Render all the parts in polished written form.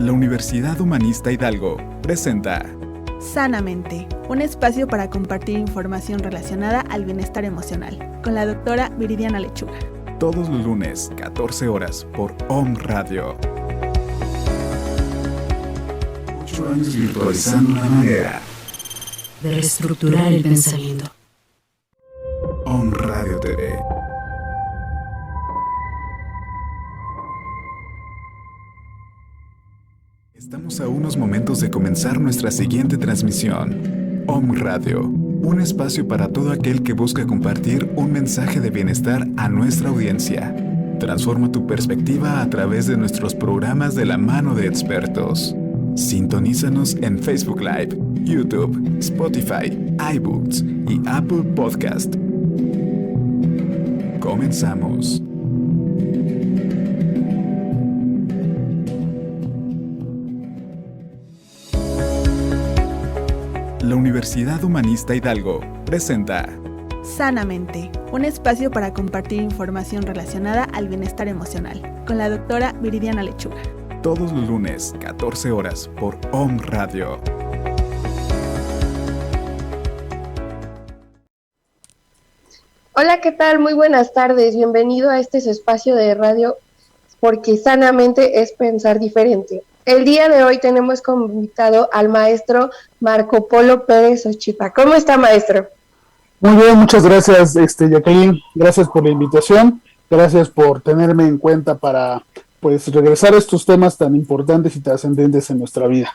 La Universidad Humanista Hidalgo presenta Sanamente, un espacio para compartir información relacionada al bienestar emocional, con la doctora Viridiana Lechuga. Todos los lunes, 14 horas, por OM Radio. 8 años virtualizando una manera de reestructurar el pensamiento. OM Radio TV. Estamos a unos momentos de comenzar nuestra siguiente transmisión. OM Radio, un espacio para todo aquel que busca compartir un mensaje de bienestar a nuestra audiencia. Transforma tu perspectiva a través de nuestros programas de la mano de expertos. Sintonízanos en Facebook Live, YouTube, Spotify, iBooks y Apple Podcast. Comenzamos. La Universidad Humanista Hidalgo presenta Sanamente, un espacio para compartir información relacionada al bienestar emocional, con la doctora Viridiana Lechuga. Todos los lunes, 14 horas, por OM Radio. Hola, ¿qué tal? Muy buenas tardes. Bienvenido a este su espacio de radio, porque sanamente es pensar diferente. El día de hoy tenemos como invitado al maestro Marco Polo Pérez Ochipa. ¿Cómo está, maestro? Muy bien, muchas gracias, Jacqueline. Gracias por la invitación. Gracias por tenerme en cuenta para, regresar a estos temas tan importantes y trascendentes en nuestra vida.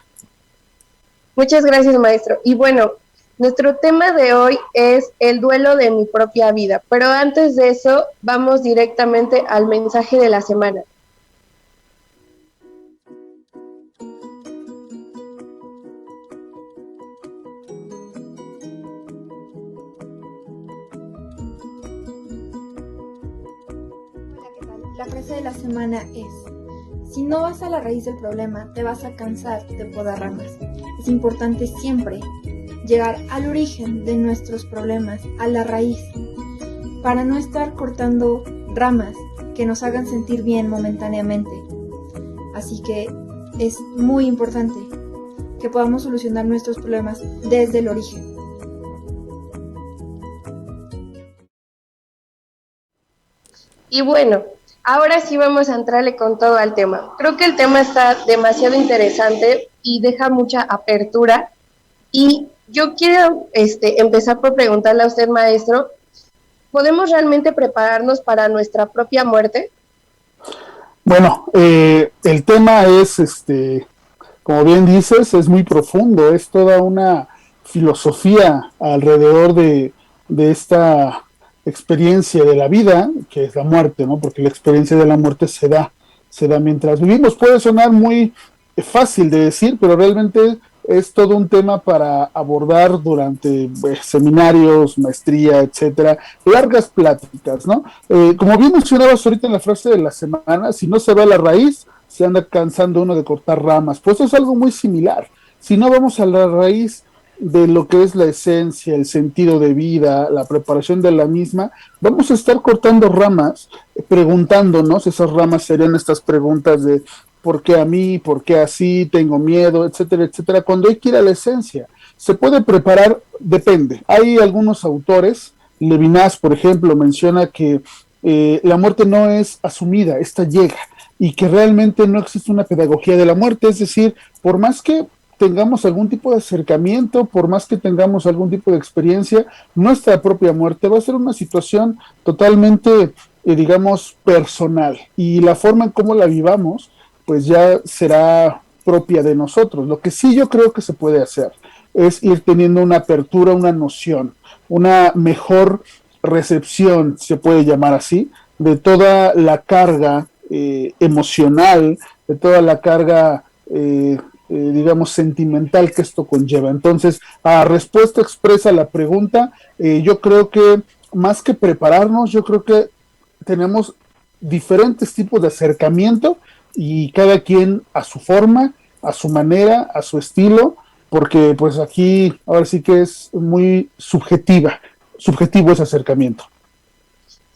Muchas gracias, maestro. Y bueno, nuestro tema de hoy es el duelo de mi propia vida. Pero antes de eso, vamos directamente al mensaje de la semana. La frase de la semana es: si no vas a la raíz del problema, te vas a cansar de podar ramas. Es importante siempre llegar al origen de nuestros problemas, a la raíz, para no estar cortando ramas que nos hagan sentir bien momentáneamente. Así que es muy importante que podamos solucionar nuestros problemas desde el origen. Y bueno, ahora sí vamos a entrarle con todo al tema. Creo que el tema está demasiado interesante y deja mucha apertura. Y yo quiero empezar por preguntarle a usted, maestro, ¿podemos realmente prepararnos para nuestra propia muerte? Bueno, el tema es, como bien dices, es muy profundo. Es toda una filosofía alrededor de esta experiencia de la vida, que es la muerte, ¿no? Porque la experiencia de la muerte se da mientras vivimos. Puede sonar muy fácil de decir, pero realmente es todo un tema para abordar durante seminarios, maestría, etcétera, largas pláticas, ¿no? Como bien mencionabas ahorita en la frase de la semana, si no se va a la raíz, se anda cansando uno de cortar ramas. Pues es algo muy similar. Si no vamos a la raíz de lo que es la esencia, el sentido de vida, la preparación de la misma, vamos a estar cortando ramas, preguntándonos. Esas ramas serían estas preguntas de ¿por qué a mí? ¿Por qué así? ¿Tengo miedo? Etcétera, etcétera. Cuando hay que ir a la esencia, se puede preparar, depende. Hay algunos autores, Levinas, por ejemplo, menciona que la muerte no es asumida, esta llega, y que realmente no existe una pedagogía de la muerte. Es decir, por más que tengamos algún tipo de acercamiento, por más que tengamos algún tipo de experiencia, nuestra propia muerte va a ser una situación totalmente, personal, y la forma en cómo la vivamos, pues ya será propia de nosotros. Lo que sí yo creo que se puede hacer es ir teniendo una apertura, una noción, una mejor recepción, se puede llamar así, de toda la carga emocional, de toda la carga sentimental que esto conlleva. Entonces, a respuesta expresa a la pregunta, yo creo que más que prepararnos, yo creo que tenemos diferentes tipos de acercamiento y cada quien a su forma, a su manera, a su estilo, porque pues aquí ahora sí que es muy subjetivo ese acercamiento.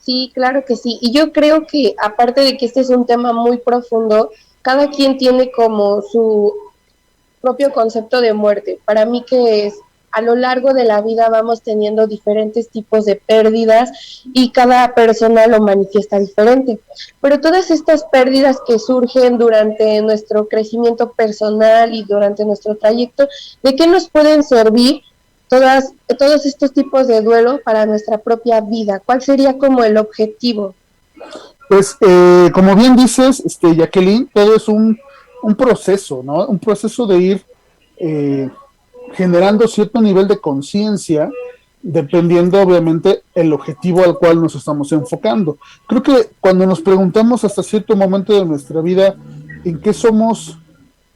Sí, claro que sí. Y yo creo que aparte de que este es un tema muy profundo, cada quien tiene como su propio concepto de muerte. Para mí, que es, a lo largo de la vida vamos teniendo diferentes tipos de pérdidas y cada persona lo manifiesta diferente. Pero todas estas pérdidas que surgen durante nuestro crecimiento personal y durante nuestro trayecto, ¿de qué nos pueden servir todos estos tipos de duelo para nuestra propia vida? ¿Cuál sería como el objetivo? Pues, como bien dices, Jacqueline, todo es un proceso, ¿no? Un proceso de ir generando cierto nivel de conciencia, dependiendo obviamente el objetivo al cual nos estamos enfocando. Creo que cuando nos preguntamos hasta cierto momento de nuestra vida en qué somos,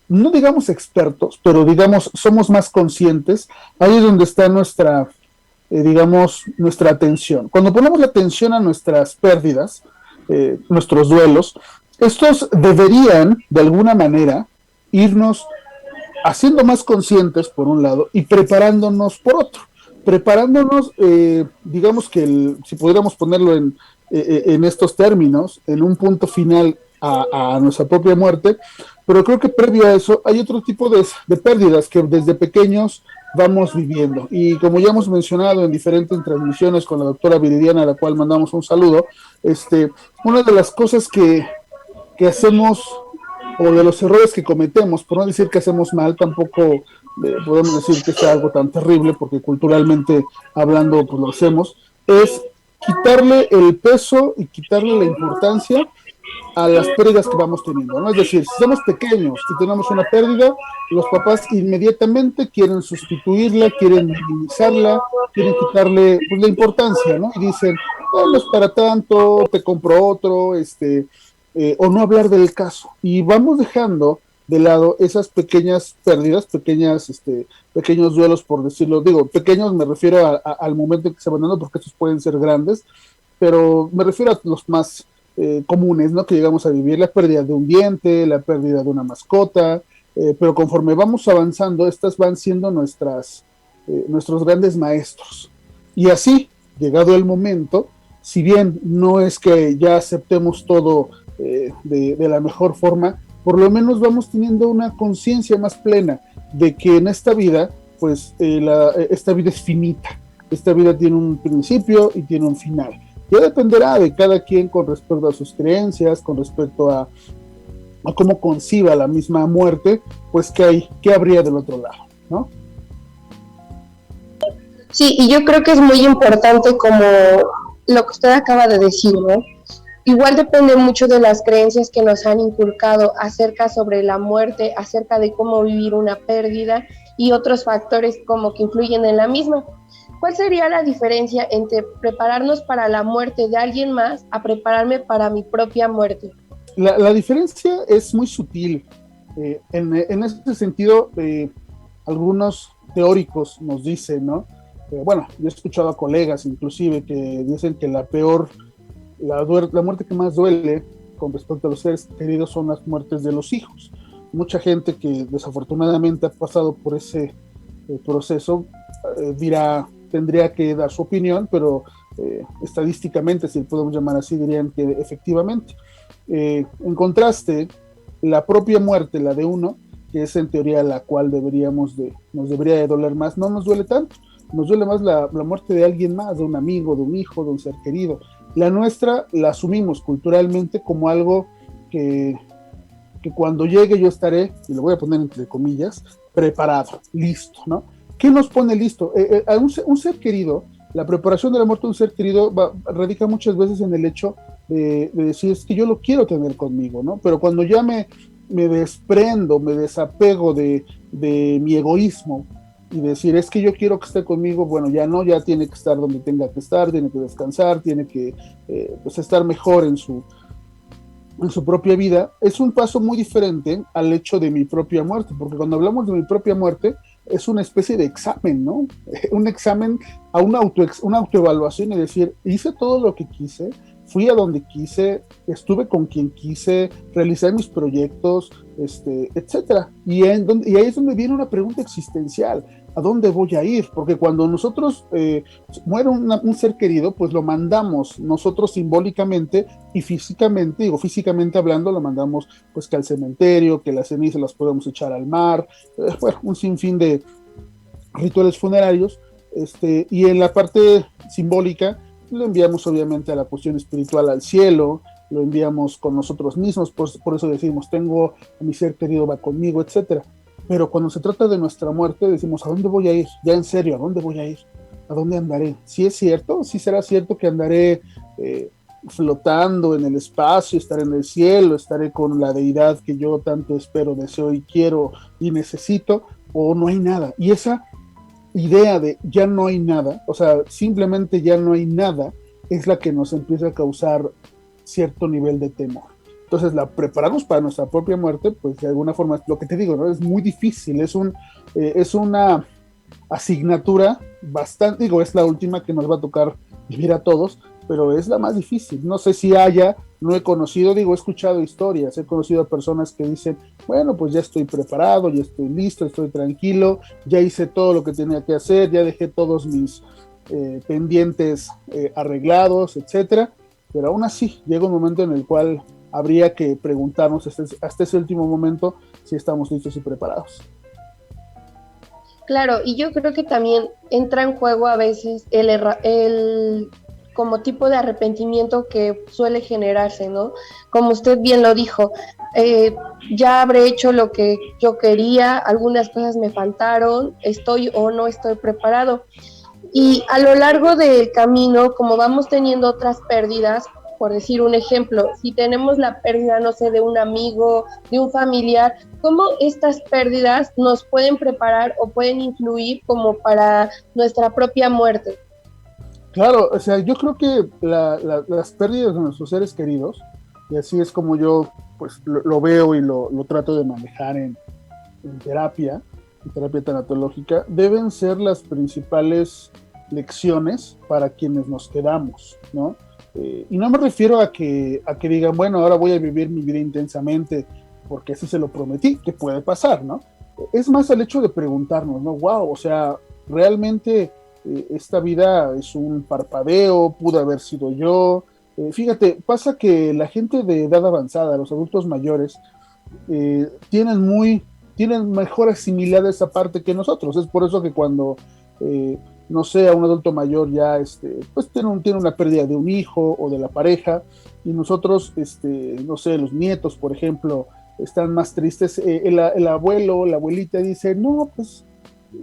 no digamos expertos, pero digamos somos más conscientes, ahí es donde está nuestra, digamos, nuestra atención. Cuando ponemos la atención a nuestras pérdidas, nuestros duelos, estos deberían de alguna manera irnos haciendo más conscientes por un lado y preparándonos por otro. Preparándonos, digamos que si pudiéramos ponerlo en estos términos, en un punto final a nuestra propia muerte, pero creo que previo a eso hay otro tipo de pérdidas que desde pequeños vamos viviendo. Y como ya hemos mencionado en diferentes transmisiones con la doctora Viridiana, a la cual mandamos un saludo, una de las cosas que hacemos, o de los errores que cometemos, por no decir que hacemos mal, tampoco podemos decir que sea algo tan terrible, porque culturalmente hablando pues lo hacemos, es quitarle el peso y quitarle la importancia a las pérdidas que vamos teniendo, ¿no? Es decir, si somos pequeños y tenemos una pérdida, los papás inmediatamente quieren sustituirla, quieren minimizarla, quieren quitarle pues la importancia, ¿no? Y dicen, no es para tanto, te compro otro, o no hablar del caso. Y vamos dejando de lado esas pequeñas pérdidas, pequeños duelos, por decirlo. Digo, pequeños me refiero al momento en que se van dando, porque estos pueden ser grandes, pero me refiero a los más comunes, ¿no? Que llegamos a vivir, la pérdida de un diente, la pérdida de una mascota, pero conforme vamos avanzando, estas van siendo nuestros grandes maestros. Y así, llegado el momento, si bien no es que ya aceptemos todo de la mejor forma, por lo menos vamos teniendo una conciencia más plena de que en esta vida, pues esta vida es finita, esta vida tiene un principio y tiene un final. Ya dependerá de cada quien con respecto a sus creencias, con respecto a cómo conciba la misma muerte, pues qué habría del otro lado, ¿no? Sí, y yo creo que es muy importante, como lo que usted acaba de decir, ¿no? Igual depende mucho de las creencias que nos han inculcado acerca sobre la muerte, acerca de cómo vivir una pérdida y otros factores como que influyen en la misma. ¿Cuál sería la diferencia entre prepararnos para la muerte de alguien más a prepararme para mi propia muerte? La diferencia es muy sutil. En este sentido, algunos teóricos nos dicen, ¿no? Bueno, yo he escuchado a colegas inclusive que dicen que la muerte que más duele con respecto a los seres queridos son las muertes de los hijos. Mucha gente que desafortunadamente ha pasado por ese proceso tendría que dar su opinión, pero estadísticamente, si lo podemos llamar así, dirían que efectivamente. En contraste, la propia muerte, la de uno, que es en teoría la cual nos debería de doler más, no nos duele tanto. Nos duele más la muerte de alguien más, de un amigo, de un hijo, de un ser querido. La nuestra la asumimos culturalmente como algo que cuando llegue yo estaré, y lo voy a poner entre comillas, preparado, listo, ¿no? ¿Qué nos pone listo? A un ser querido, la preparación de la muerte de un ser querido radica muchas veces en el hecho de decir, es que yo lo quiero tener conmigo, ¿no? Pero cuando ya me desprendo, me desapego de mi egoísmo, y decir, es que yo quiero que esté conmigo, bueno, ya no, ya tiene que estar donde tenga que estar, tiene que descansar, tiene que pues estar mejor en su propia vida, es un paso muy diferente al hecho de mi propia muerte, porque cuando hablamos de mi propia muerte, es una especie de examen, ¿no? Un examen a una autoevaluación y decir, hice todo lo que quise, fui a donde quise, estuve con quien quise, realicé mis proyectos, etcétera. Y ahí es donde viene una pregunta existencial: ¿a dónde voy a ir? Porque cuando nosotros muere un ser querido, pues lo mandamos nosotros simbólicamente y físicamente, digo físicamente hablando, lo mandamos pues que al cementerio, que las cenizas las podemos echar al mar, bueno, un sinfín de rituales funerarios, y en la parte simbólica lo enviamos obviamente a la cuestión espiritual, al cielo, lo enviamos con nosotros mismos, por eso decimos, tengo a mi ser querido, va conmigo, etcétera. Pero cuando se trata de nuestra muerte, decimos, ¿a dónde voy a ir? Ya en serio, ¿a dónde voy a ir? ¿A dónde andaré? ¿Sí es cierto? ¿Sí será cierto que andaré flotando en el espacio, estaré en el cielo, estaré con la deidad que yo tanto espero, deseo y quiero y necesito? ¿O no hay nada? Y esa idea de ya no hay nada, o sea, simplemente ya no hay nada, es la que nos empieza a causar cierto nivel de temor. Entonces, prepararnos para nuestra propia muerte, pues de alguna forma, lo que te digo, ¿no? Es muy difícil, es una asignatura bastante, digo, es la última que nos va a tocar vivir a todos, pero es la más difícil. No sé si no he conocido, digo, he escuchado historias, he conocido a personas que dicen, bueno, pues ya estoy preparado, ya estoy listo, estoy tranquilo, ya hice todo lo que tenía que hacer, ya dejé todos mis pendientes arreglados, etcétera, pero aún así llega un momento en el cual habría que preguntarnos hasta ese último momento si estamos listos y preparados. Claro, y yo creo que también entra en juego a veces el como tipo de arrepentimiento que suele generarse, ¿no? Como usted bien lo dijo, ya habré hecho lo que yo quería, algunas cosas me faltaron, estoy o no estoy preparado. Y a lo largo del camino, como vamos teniendo otras pérdidas, por decir un ejemplo, si tenemos la pérdida, no sé, de un amigo, de un familiar, ¿cómo estas pérdidas nos pueden preparar o pueden influir como para nuestra propia muerte? Claro, o sea, yo creo que las pérdidas de nuestros seres queridos, y así es como yo pues lo veo y lo trato de manejar en terapia tanatológica, deben ser las principales lecciones para quienes nos quedamos, ¿no? Y no me refiero a que digan, bueno, ahora voy a vivir mi vida intensamente porque así se lo prometí, que puede pasar, ¿no? Es más el hecho de preguntarnos, ¿no? Wow, o sea, realmente esta vida es un parpadeo, pudo haber sido yo. Fíjate, pasa que la gente de edad avanzada, los adultos mayores, tienen mejor asimilada esa parte que nosotros. Es por eso que cuando no sé, a un adulto mayor ya pues tiene una pérdida de un hijo o de la pareja, y nosotros, no sé, los nietos, por ejemplo, están más tristes, el abuelo, la abuelita dice, no, pues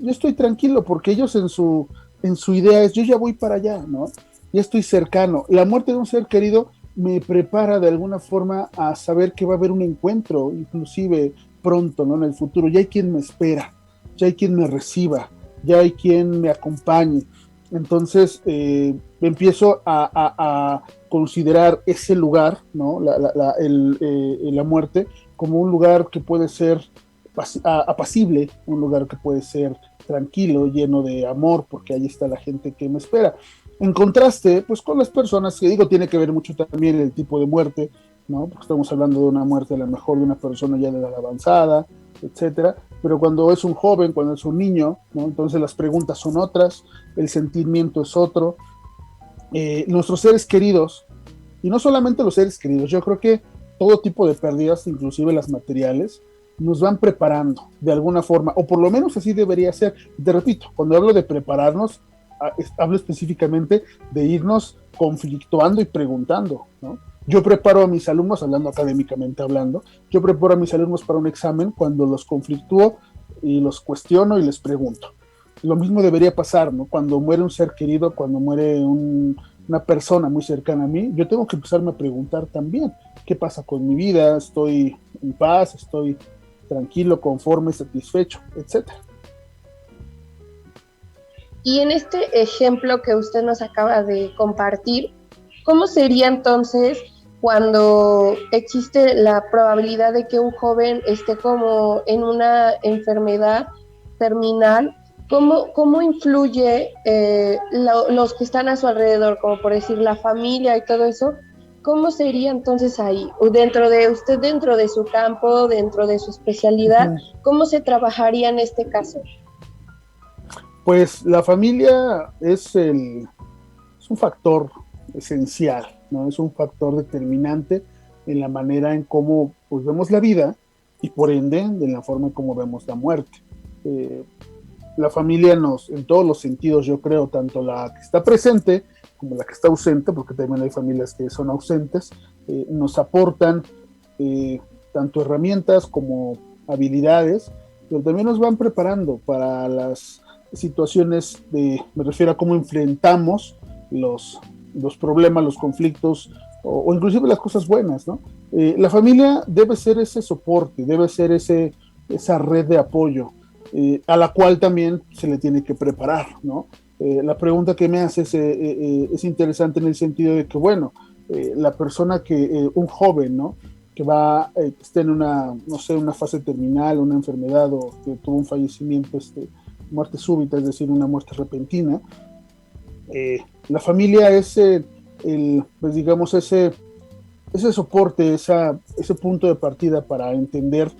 yo estoy tranquilo, porque ellos en su idea es, yo ya voy para allá, ¿no? Ya estoy cercano. La muerte de un ser querido me prepara de alguna forma a saber que va a haber un encuentro, inclusive pronto, ¿no? En el futuro, ya hay quien me espera, ya hay quien me reciba, ya hay quien me acompañe. Entonces empiezo a considerar ese lugar, ¿no? La muerte como un lugar que puede ser apacible, un lugar que puede ser tranquilo, lleno de amor, porque ahí está la gente que me espera. En contraste, pues con las personas, que digo, tiene que ver mucho también el tipo de muerte, ¿no? Porque estamos hablando de una muerte a lo mejor de una persona ya de edad avanzada, etcétera, pero cuando es un joven, cuando es un niño, ¿no? Entonces las preguntas son otras, el sentimiento es otro. Nuestros seres queridos, y no solamente los seres queridos, yo creo que todo tipo de pérdidas, inclusive las materiales, nos van preparando de alguna forma, o por lo menos así debería ser. Te repito, cuando hablo de prepararnos, hablo específicamente de irnos conflictuando y preguntando, ¿no? Yo preparo a mis alumnos, hablando académicamente hablando, yo preparo a mis alumnos para un examen cuando los conflictúo y los cuestiono y les pregunto. Lo mismo debería pasar, ¿no? Cuando muere un ser querido, cuando muere una persona muy cercana a mí, yo tengo que empezarme a preguntar también, ¿qué pasa con mi vida? ¿Estoy en paz? ¿Estoy tranquilo, conforme, satisfecho, etcétera? Y en este ejemplo que usted nos acaba de compartir, ¿cómo sería entonces cuando existe la probabilidad de que un joven esté como en una enfermedad terminal? ¿Cómo influye los que están a su alrededor, como por decir la familia y todo eso, ¿cómo sería entonces ahí? O dentro de usted, dentro de su campo, dentro de su especialidad, ¿cómo se trabajaría en este caso? Pues la familia es un factor esencial, ¿no? Es un factor determinante en la manera en cómo pues, vemos la vida y por ende en la forma en cómo vemos la muerte. La familia en todos los sentidos, yo creo, tanto la que está presente como la que está ausente, porque también hay familias que son ausentes, nos aportan tanto herramientas como habilidades, pero también nos van preparando para las situaciones me refiero a cómo enfrentamos los problemas, los conflictos o inclusive las cosas buenas, ¿no? La familia debe ser ese soporte, debe ser esa red de apoyo a la cual también se le tiene que preparar, ¿no? La pregunta que me haces es interesante en el sentido de que, bueno, la persona un joven, ¿no? Que esté en una fase terminal, una enfermedad o que tuvo un fallecimiento, muerte súbita, es decir, una muerte repentina, la familia es pues digamos, ese soporte, ese punto de partida para entender,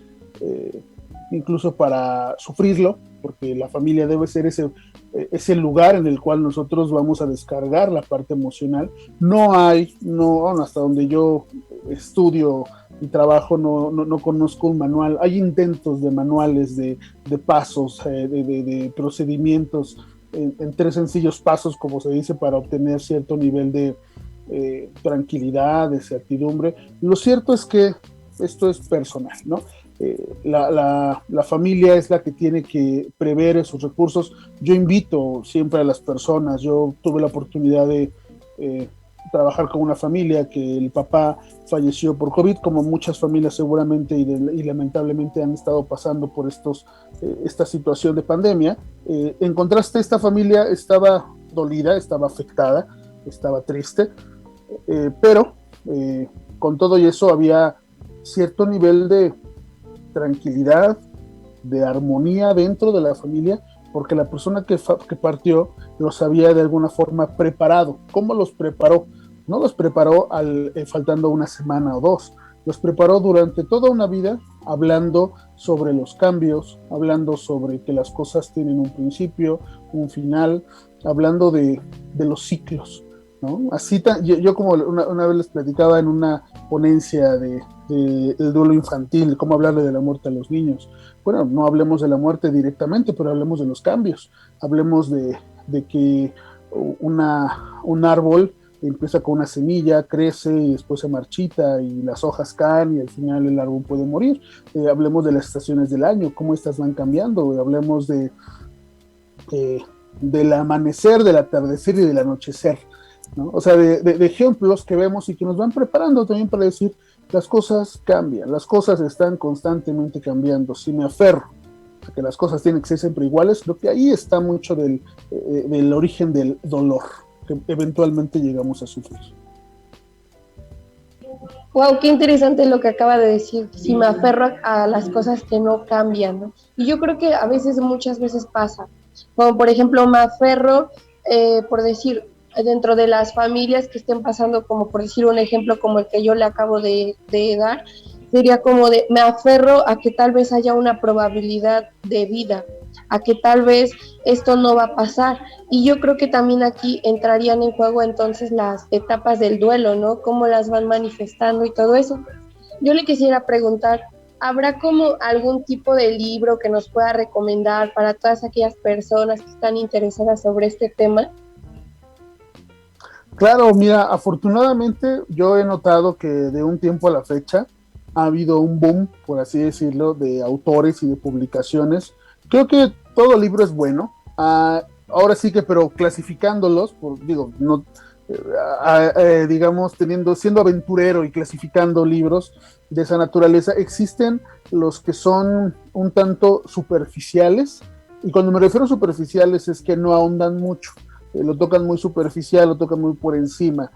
incluso para sufrirlo, porque la familia debe ser ese lugar en el cual nosotros vamos a descargar la parte emocional. Hasta donde yo estudio y trabajo, no conozco un manual. Hay intentos de manuales de pasos, de procedimientos en 3 sencillos pasos, como se dice, para obtener cierto nivel de tranquilidad, de certidumbre. Lo cierto es que esto es personal, ¿no? La familia es la que tiene que prever esos recursos. Yo invito siempre a las personas, yo tuve la oportunidad de trabajar con una familia que el papá falleció por COVID, como muchas familias seguramente y lamentablemente han estado pasando por esta situación de pandemia. En contraste, esta familia estaba dolida, estaba afectada, estaba triste, pero con todo y eso había cierto nivel de tranquilidad, de armonía dentro de la familia, porque la persona que partió los había de alguna forma preparado. ¿Cómo los preparó? No los preparó faltando una semana o 2, los preparó durante toda una vida, hablando sobre los cambios, hablando sobre que las cosas tienen un principio, un final, hablando de los ciclos, ¿no? Así yo como una vez les platicaba en una ponencia del duelo infantil, cómo hablarle de la muerte a los niños. Bueno, no hablemos de la muerte directamente, pero hablemos de los cambios. Hablemos de que un árbol empieza con una semilla, crece y después se marchita y las hojas caen y al final el árbol puede morir. Hablemos de las estaciones del año, cómo estas van cambiando. Hablemos del amanecer, del atardecer y del anochecer, ¿no? O sea, de ejemplos que vemos y que nos van preparando también para decir, las cosas cambian, las cosas están constantemente cambiando. Si me aferro a que las cosas tienen que ser siempre iguales, creo que ahí está mucho del origen del dolor que eventualmente llegamos a sufrir. Wow, qué interesante lo que acaba de decir. Si me aferro a las cosas que no cambian, ¿no? Y yo creo que muchas veces pasa. Como por ejemplo, me aferro, por decir, dentro de las familias que estén pasando, como por decir un ejemplo como el que yo le acabo de dar, sería como me aferro a que tal vez haya una probabilidad de vida, a que tal vez esto no va a pasar. Y yo creo que también aquí entrarían en juego entonces las etapas del duelo, ¿no? Cómo las van manifestando y todo eso. Yo le quisiera preguntar, ¿habrá como algún tipo de libro que nos pueda recomendar para todas aquellas personas que están interesadas sobre este tema? Claro, mira, afortunadamente yo he notado que de un tiempo a la fecha ha habido un boom, por así decirlo, de autores y de publicaciones. Creo que todo libro es bueno. Ahora sí que, pero clasificándolos, digamos, siendo aventurero y clasificando libros de esa naturaleza, existen los que son un tanto superficiales, y cuando me refiero a superficiales es que no ahondan mucho, lo tocan muy superficial, lo tocan muy por encima.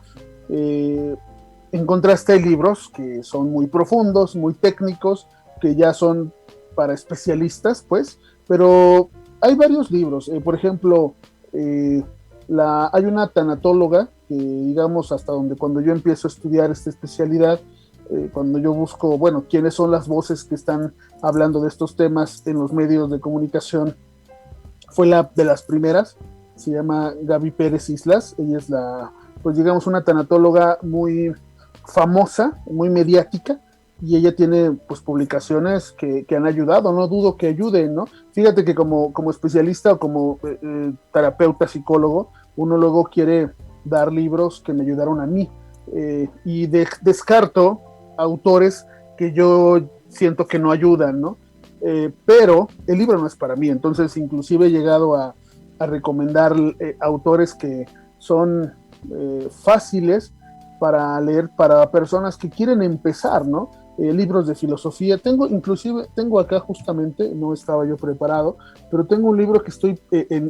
En contraste hay libros que son muy profundos, muy técnicos, que ya son para especialistas, pues, pero hay varios libros. Por ejemplo, hay una tanatóloga digamos, hasta donde cuando yo empiezo a estudiar esta especialidad, cuando yo busco, bueno, quiénes son las voces que están hablando de estos temas en los medios de comunicación, fue la de las primeras, se llama Gaby Pérez Islas. Ella es pues digamos, una tanatóloga muy famosa, muy mediática, y ella tiene pues publicaciones que han ayudado, no dudo que ayuden, ¿no? Fíjate que como especialista o como terapeuta, psicólogo, uno luego quiere dar libros que me ayudaron a mí, y descarto autores que yo siento que no ayudan, ¿no? Pero el libro no es para mí, entonces inclusive he llegado a recomendar autores que son fáciles para leer para personas que quieren empezar, ¿no? Libros de filosofía. Tengo acá justamente, no estaba yo preparado, pero tengo un libro que estoy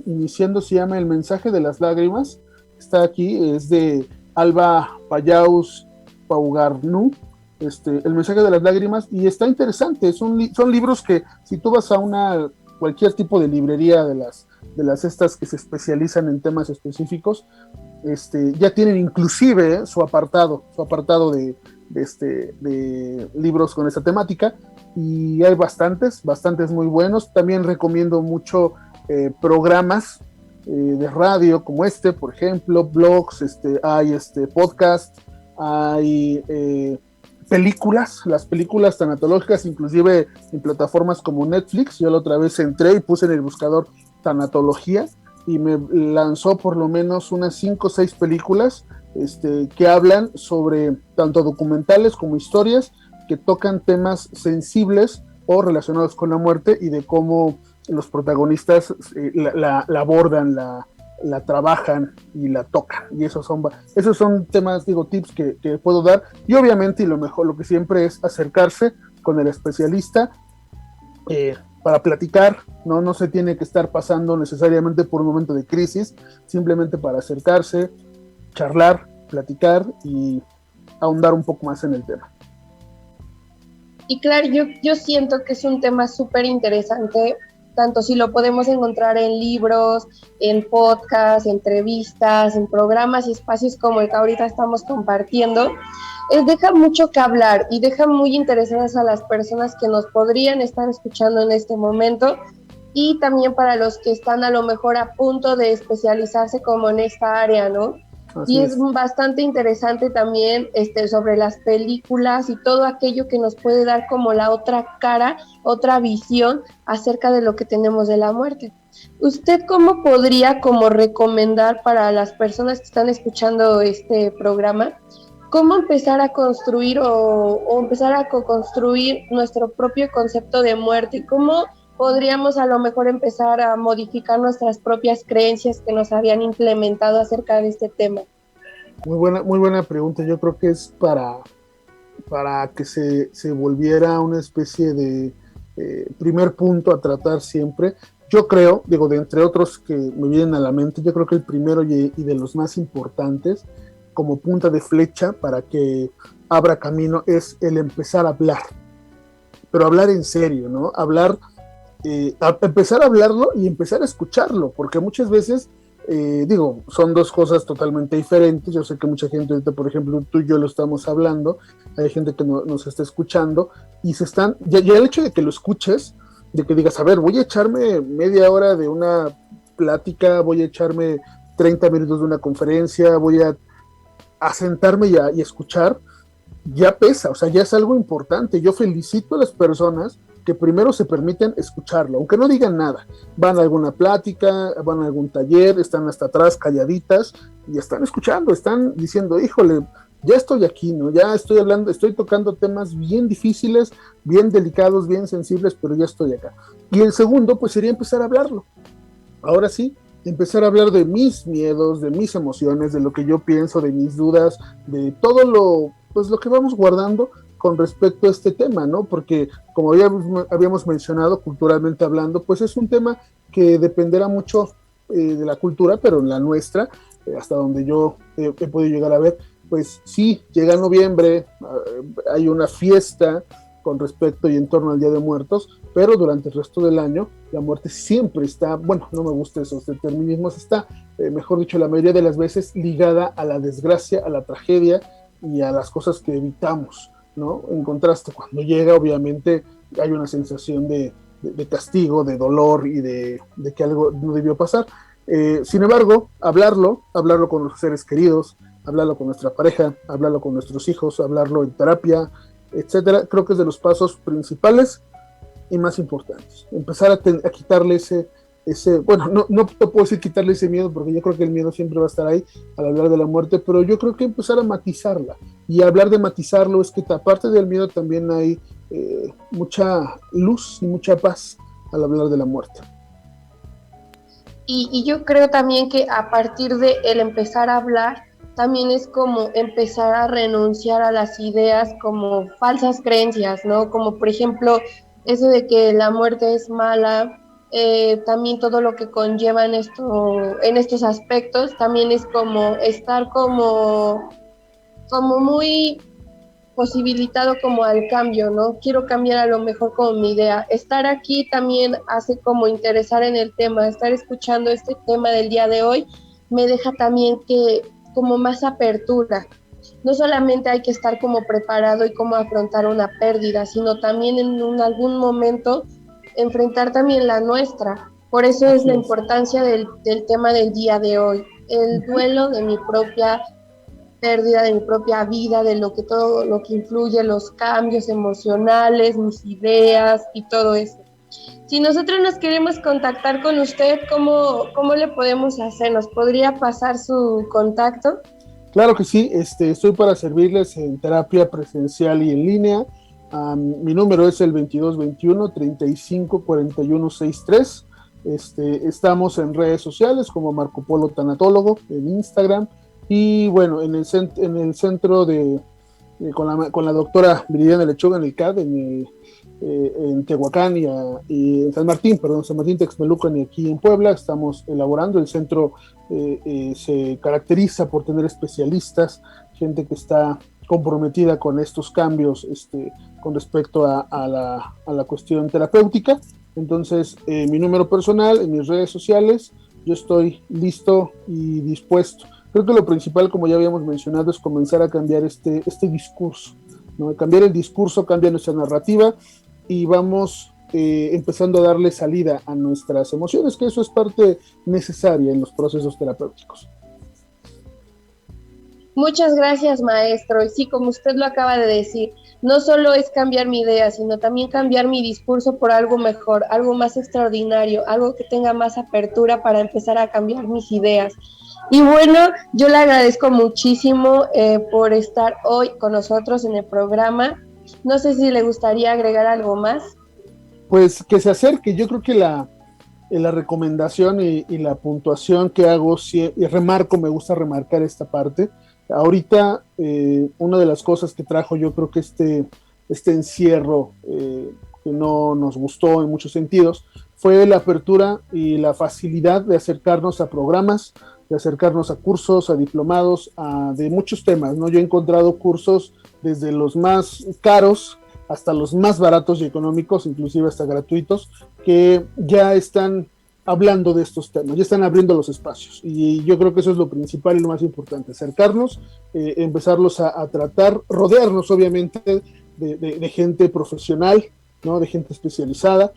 iniciando, se llama El mensaje de las lágrimas. Está aquí, es de Alba Pallaus Paugarnú, El mensaje de las lágrimas, y está interesante. Son libros que si tú vas a cualquier tipo de librería de las estas que se especializan en temas específicos, ya tienen inclusive su apartado de libros con esta temática, y hay bastantes muy buenos. También recomiendo mucho programas de radio como por ejemplo, blogs, hay podcast, hay películas, las películas tanatológicas, inclusive en plataformas como Netflix. Yo la otra vez entré y puse en el buscador tanatología y me lanzó por lo menos unas 5 o 6 películas que hablan sobre tanto documentales como historias que tocan temas sensibles o relacionados con la muerte, y de cómo los protagonistas la abordan, la trabajan y la tocan. Y esos son temas, tips que puedo dar. Y obviamente, y lo que siempre es acercarse con el especialista para platicar, no se tiene que estar pasando necesariamente por un momento de crisis, simplemente para acercarse, charlar, platicar y ahondar un poco más en el tema. Y claro, yo siento que es un tema súper interesante, tanto si lo podemos encontrar en libros, en podcasts, entrevistas, en programas y espacios como el que ahorita estamos compartiendo. Deja mucho que hablar y deja muy interesadas a las personas que nos podrían estar escuchando en este momento, y también para los que están a lo mejor a punto de especializarse como en esta área, ¿no? Así y es bastante interesante también sobre las películas y todo aquello que nos puede dar como la otra cara, otra visión acerca de lo que tenemos de la muerte. ¿Usted cómo podría recomendar para las personas que están escuchando este programa, cómo empezar a construir o empezar a co-construir nuestro propio concepto de muerte? ¿Cómo podríamos a lo mejor empezar a modificar nuestras propias creencias que nos habían implementado acerca de este tema? Muy buena pregunta. Yo creo que es para que se volviera una especie de primer punto a tratar siempre. Yo creo, de entre otros que me vienen a la mente, yo creo que el primero y de los más importantes, como punta de flecha para que abra camino, es el empezar a hablar, pero hablar en serio, ¿no? Empezar a hablarlo y empezar a escucharlo, porque muchas veces, son dos cosas totalmente diferentes. Yo sé que mucha gente ahorita, por ejemplo, tú y yo lo estamos hablando, hay gente que nos está escuchando y ya el hecho de que lo escuches, de que digas, a ver, voy a echarme media hora de una plática, voy a echarme 30 minutos de una conferencia, voy a sentarme y escuchar, ya pesa, o sea, ya es algo importante. Yo felicito a las personas que primero se permiten escucharlo, aunque no digan nada, van a alguna plática, van a algún taller, están hasta atrás calladitas y están escuchando, están diciendo, híjole, ya estoy aquí, ¿no? Ya estoy hablando, estoy tocando temas bien difíciles, bien delicados, bien sensibles, pero ya estoy acá. Y el segundo, pues sería empezar a hablarlo. Ahora sí, empezar a hablar de mis miedos, de mis emociones, de lo que yo pienso, de mis dudas, de todo lo que vamos guardando con respecto a este tema, ¿no? Porque como habíamos mencionado, culturalmente hablando, pues es un tema que dependerá mucho de la cultura, pero en la nuestra, hasta donde yo he podido llegar a ver, pues sí, llega noviembre, hay una fiesta, con respecto y en torno al Día de Muertos, pero durante el resto del año la muerte siempre está, bueno, no me gusta esos determinismos, está, mejor dicho, la mayoría de las veces ligada a la desgracia, a la tragedia y a las cosas que evitamos, ¿no? En contraste, cuando llega, obviamente, hay una sensación de castigo, de dolor y de que algo no debió pasar. Sin embargo, hablarlo con los seres queridos, hablarlo con nuestra pareja, hablarlo con nuestros hijos, hablarlo en terapia, etcétera, creo que es de los pasos principales y más importantes. Empezar a quitarle ese bueno, no te puedo decir quitarle ese miedo, porque yo creo que el miedo siempre va a estar ahí al hablar de la muerte, pero yo creo que empezar a matizarla, y hablar de matizarlo es que aparte del miedo también hay mucha luz y mucha paz al hablar de la muerte. Y yo creo también que a partir de el empezar a hablar, también es como empezar a renunciar a las ideas como falsas creencias, ¿no? Como por ejemplo, eso de que la muerte es mala, también todo lo que conlleva en estos aspectos, también es como estar como muy posibilitado como al cambio, ¿no? Quiero cambiar a lo mejor como mi idea. Estar aquí también hace como interesar en el tema, estar escuchando este tema del día de hoy me deja también que como más apertura. No solamente hay que estar como preparado y cómo afrontar una pérdida, sino también en algún momento enfrentar también la nuestra. Por eso es la importancia del tema del día de hoy, el duelo de mi propia pérdida, de mi propia vida, de todo lo que influye, los cambios emocionales, mis ideas y todo eso. Si nosotros nos queremos contactar con usted, ¿cómo le podemos hacer? ¿Nos podría pasar su contacto? Claro que sí, estoy para servirles en terapia presencial y en línea. Mi número es el 2221-354163. Estamos en redes sociales como Marco Polo Tanatólogo en Instagram, y bueno, en el centro con la doctora Viridiana Lechuga en el CAD, en Tehuacán y en San Martín Texmelucan, y aquí en Puebla estamos elaborando. El centro se caracteriza por tener especialistas, gente que está comprometida con estos cambios con respecto a la cuestión terapéutica. Entonces, mi número personal, en mis redes sociales, yo estoy listo y dispuesto. Creo que lo principal, como ya habíamos mencionado, es comenzar a cambiar este discurso, ¿no? Cambiar el discurso, cambia nuestra narrativa, y vamos empezando a darle salida a nuestras emociones, que eso es parte necesaria en los procesos terapéuticos. Muchas gracias, maestro. Y sí, como usted lo acaba de decir, no solo es cambiar mi idea, sino también cambiar mi discurso por algo mejor, algo más extraordinario, algo que tenga más apertura para empezar a cambiar mis ideas. Y bueno, yo le agradezco muchísimo por estar hoy con nosotros en el programa. No sé si le gustaría agregar algo más. Pues que se acerque. Yo creo que la recomendación y la puntuación que hago, y me gusta remarcar esta parte. Ahorita, una de las cosas que trajo, yo creo que este encierro que no nos gustó en muchos sentidos, fue la apertura y la facilidad de acercarnos a programas, de acercarnos a cursos, a diplomados, de muchos temas, ¿no? Yo he encontrado cursos desde los más caros hasta los más baratos y económicos, inclusive hasta gratuitos, que ya están hablando de estos temas, ya están abriendo los espacios, y yo creo que eso es lo principal y lo más importante, acercarnos, empezarlos a tratar, rodearnos obviamente de gente profesional, ¿no? De gente especializada,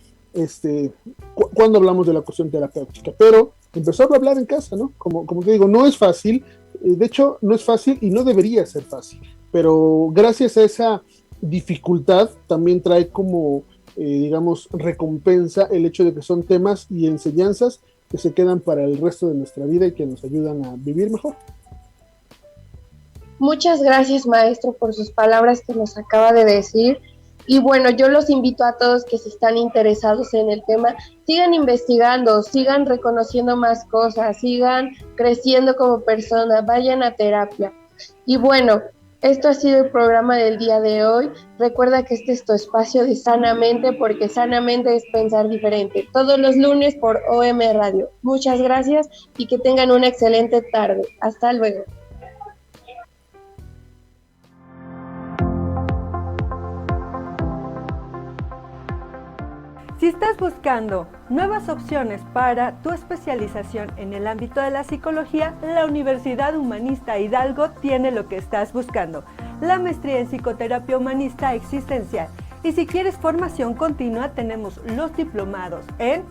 cuando hablamos de la cuestión terapéutica, pero empezar a hablar en casa, ¿no? Como te digo, no es fácil, de hecho no es fácil y no debería ser fácil, pero gracias a esa dificultad también trae como digamos, recompensa el hecho de que son temas y enseñanzas que se quedan para el resto de nuestra vida y que nos ayudan a vivir mejor. Muchas gracias, maestro, por sus palabras que nos acaba de decir. Y bueno, yo los invito a todos que si están interesados en el tema, sigan investigando, sigan reconociendo más cosas, sigan creciendo como persona, vayan a terapia. Y bueno, esto ha sido el programa del día de hoy. Recuerda que este es tu espacio de Sanamente, porque sanamente es pensar diferente. Todos los lunes por OM Radio. Muchas gracias y que tengan una excelente tarde. Hasta luego. Si estás buscando nuevas opciones para tu especialización en el ámbito de la psicología, la Universidad Humanista Hidalgo tiene lo que estás buscando, la maestría en psicoterapia humanista existencial. Y si quieres formación continua, tenemos los diplomados en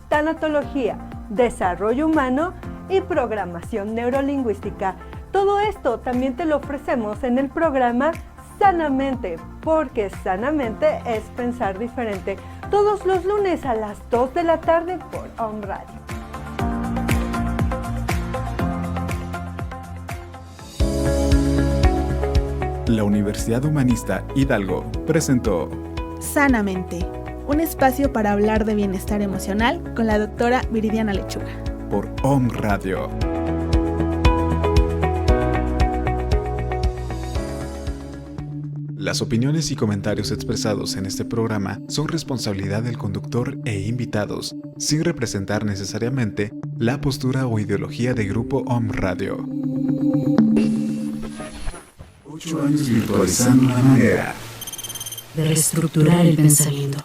tanatología, desarrollo humano y programación neurolingüística. Todo esto también te lo ofrecemos en el programa Sanamente, porque sanamente es pensar diferente. Todos los lunes a las 2 de la tarde por Om Radio. La Universidad Humanista Hidalgo presentó Sanamente, un espacio para hablar de bienestar emocional con la doctora Viridiana Lechuga. por Om Radio. Las opiniones y comentarios expresados en este programa son responsabilidad del conductor e invitados, sin representar necesariamente la postura o ideología de Grupo Om Radio. 8 años virtualizando la manera de reestructurar el pensamiento.